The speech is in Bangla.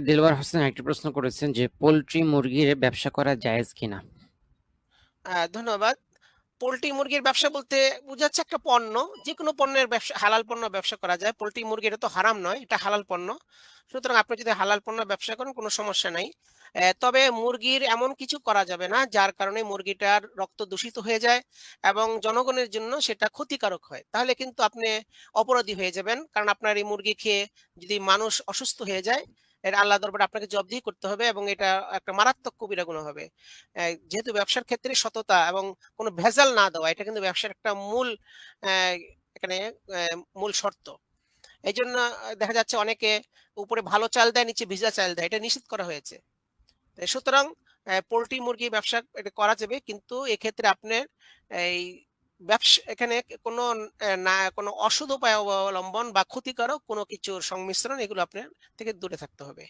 দিলওয়ার হোসেন একটি প্রশ্ন করেছেন যে পোল্ট্রি মুরগির ব্যবসা করা জায়েজ কিনা। ধন্যবাদ। পোল্ট্রি মুরগির ব্যবসা বলতে বোঝাচ্ছে একটা পণ্য। যেকোনো পণ্যের ব্যবসা হালাল পণ্য ব্যবসা করা যায়। পোল্ট্রি মুরগি এটা তো হারাম নয়, এটা হালাল পণ্য। সুতরাং আপনি যদি হালাল পণ্য ব্যবসা করেন কোনো সমস্যা নাই। তবে মুরগির এমন কিছু করা যাবে না যার কারণে মুরগিটার রক্ত দূষিত হয়ে যায় এবং জনগণের জন্য সেটা ক্ষতিকারক হয়। তাহলে কিন্তু আপনি অপরাধী হয়ে যাবেন। কারণ আপনার এই মুরগি খেয়ে যদি মানুষ অসুস্থ হয়ে যায়, এটা আল্লাহর দরবারে আপনাকে জবাবদিহি করতে হবে এবং এটা একটা মারাত্মক কবিরা গুনাহ হবে। যেহেতু ব্যবসার ক্ষেত্রে সততা এবং কোনো ভেজাল না দেওয়া এটা কিন্তু ব্যবসার একটা মূল অ্যা এখানে মূল শর্ত। এইজন্য দেখা যাচ্ছে অনেকে উপরে ভালো চাল দেয়, নিচে ভিজা চাল দেয়। এটা নিষেধ করা হয়েছে। সুতরাং পোল্ট্রি মুরগি ব্যবসা এটা করা যাবে। কিন্তু এক্ষেত্রে আপনার এই এখানে কোনো না কোনো অসৎ উপায় অবলম্বন বা ক্ষতিকারক কোনো কিছুর সংমিশ্রণ এগুলো আপনার থেকে দূরে থাকতে হবে।